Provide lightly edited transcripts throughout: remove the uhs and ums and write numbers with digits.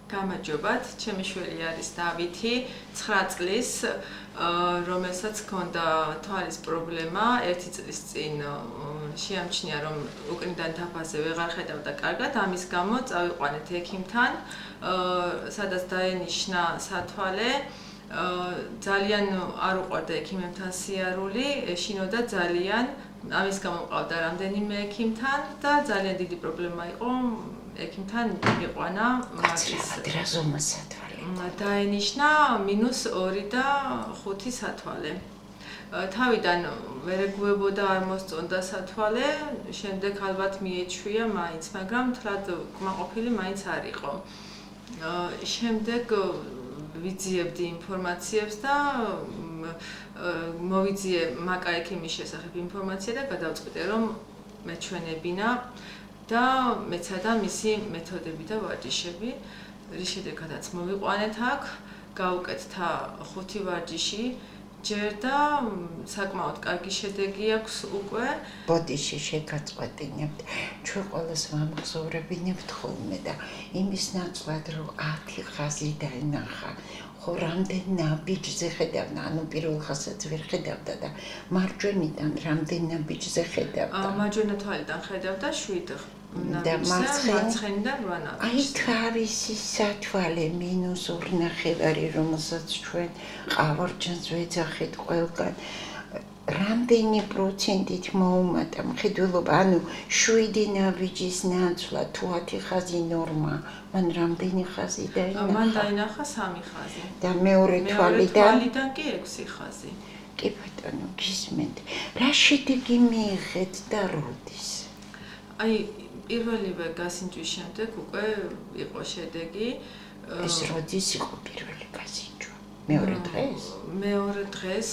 გამარჯობათ, ჩემი შვილი არის დავითი, 9 წლის, რომელსაც ჰქონდა თვალის პრობლემა, 1 წლის წინ შეამჩნია, რომ უკნიდან თაფაზე ვეღარ ხედავდა კარგად, ამის გამო წავიყვანეთ ექიმთან, სადაც დაენიშნა სათვალე, ძალიან არ უყვარდა ექიმებთან სიარული, ეშინოდა ძალიან, ამის გამო მყავდა რამდენიმე ექიმთან და ძალიან დიდი პრობლემა იყო ექიმთან მიყანა რა ზომა სათვალე? დაენიშნა -2 და 5 სათვალე. თავიდან ვერ ეგუებოდა, არ მოსწონდა სათვალე, შემდეგ ალბათ მიეჩვია მაინც, მაგრამ თლად კმაყოფილი მაინც არ იყო. შემდეგ ვიძიებდი ინფორმაციებს და მოვიძიე მაკა ექიმის შესახებ ინფორმაცია და გადავწყვიტე, რომ მეჩვენებინა და მეცადა მისი მეთოდები და ვარჯიშები, რის შედეგადაც მოვიყვანეთ აქ, გავუკეთდა 5 ვარჯიში, ჯერ და საკმაოდ კარგი შედეგი აქვს უკვე. ბოდიში შეგაწყვეტინებთ, ჩვენ ყველას ვამახსოვრებინებთ ხოლმე და იმის ნაცვლად, რომ 10 ხაზი დაენახა, ხო რამდენ ნაბიჯზე ხედავდა, ანუ პირველ ხაზსაც ვერ ხედავდა და მარჯვენიდან რამდენ ნაბიჯზე ხედავდა? მარჯვენა თვალიდან ხედავდა 7 და მარცხენიდან 8 ნაბიჯზე. აი თავისი სათვალე -2.5, რომელსაც ჩვენ ყავარჯანს ვეძახით ყველგან, რამდენი პროცენტით მოუმატა მხედველობა, ანუ 7 ნაბიჯის ნაცვლად თუ 10 ხაზი ნორმა, მან რამდენი ხაზი დაინახა? მან დაინახა 3 ხაზი. და მეორე თვალიდან კი 6 ხაზი. კი ბატონო, გისმენთ. რა შედეგი მიიღეთ და როდის? აი, პირველივე გასინჯვის შემდეგ უკვე იყო შედეგი. ეს როდის იყო პირველი გასინჯვა? მეორე დღეს? მეორე დღეს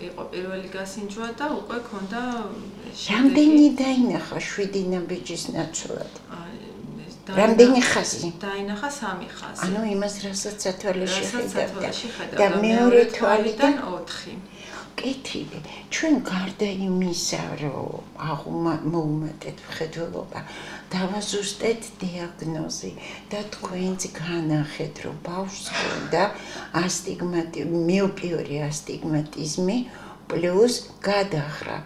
იყო პირველი გასინჯვა და უკვე ჰქონდა შედეგი. რამდენი დაინახა 7 ნაბიჯის ნაცვლად? რამდენი ხაზი? დაინახა 3 ხაზი. ანუ იმას, რასაც სათვალეში ხედავდა. და მეორე თვალიდან 4. კეთილი. ჩვენ გარდა იმისა, რომ მოუმატეთ მხედველობა, დავაზუსტეთ დიაგნოზი და თქვენც განახეთ, რომ ბავშვს ჰქონდა მიოპიური ასტიგმატიზმი პლუს გადახრა,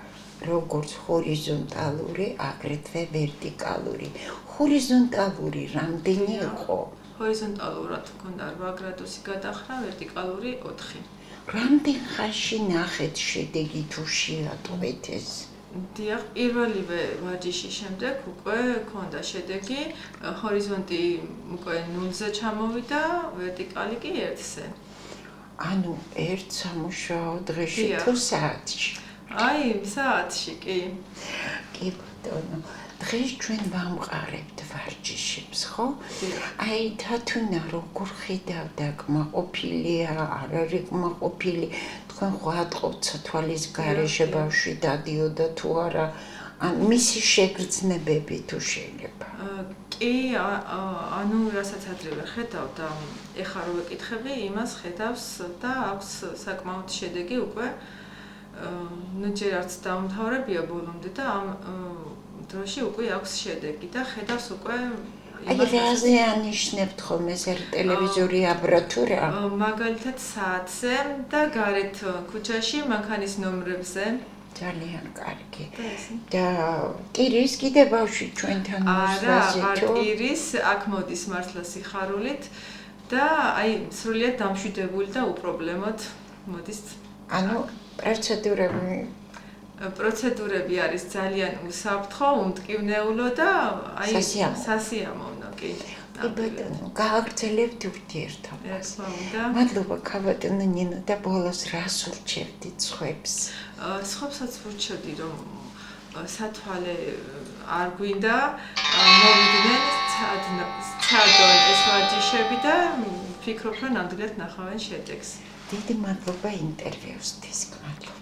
როგორც ჰორიზონტალური, აგრეთვე ვერტიკალური. ჰორიზონტალური რამდენი იყო? ჰორიზონტალურად ჰქონდა 8 გრადუსი გადახრა, ვერტიკალური 4. რამდენ ხანში ნახეთ შედეგი თუ შეატყვეთ ეს? დიახ, პირველივე ვარჯიშის შემდეგ უკვე ჰქონდა შედეგი, ჰორიზონტი უკვე 0-ზე ჩამოვიდა, ვერტიკალი კი 1-ზე. ანუ 1 სამუშაო დღეში თუ საათში? აი, საათში კი. კი ბატონო, დღეს ჩვენ ვამყარებთ ვარჯიშებს, ხო? აი, თათუნა როგორ ხედავდა, კმაყოფილია, არ არის კმაყოფილი, თქვენ ხო ატყობთ სათვალის გარეშე ბავშვი დადიოდა თუ არა, ან მისი შეგრძნებები თუ შეიძლება? კი, ანუ რასაც ადრევე ხედავდა, ეხლა რო ვეკითხები, იმას ხედავს და აქვს საკმაოდ შედეგი უკვე. ჯერ არც დაუმთავრებია ბოლომდე და ამ დროში უკვე აქვს შედეგი და ხედავს უკვე აი, რაზე ანიშნებთ ხოლმე ეს ტელევიზორი აპარატურა? მაგალითად საათზე და გარეთ ქუჩაში მანქანის ნომრებზე. ძალიან კარგი. და ტირის კიდე ბავშვი ჩვენთან მოსვლაზე თუ? არა, ტირის, აქ მოდის მართლა სიხარულით და აი სრულიად დამშვიდებული და უპრობლემოდ მოდის. ანუ პროცედურები არის ძალიან უსაფრთხო, უმტკივნეულო და აი სასიამოვნო კი. ბატონო, გააგრძელებთ ურთიერთობას. მადლობა, ქაბატონო ნინო და ბოლოს რას ურჩევდით სხვებს? სხვებსაც ვურჩევდი, რომ სათვალე არ გვინდა, მოვიდნენ, ცადონ ეს ვარჯიშები და ვფიქრობ, რომ ნამდვილად ნახავენ შედეგს. დიდი მადლობა ინტერვიუსთვის. მადლობა.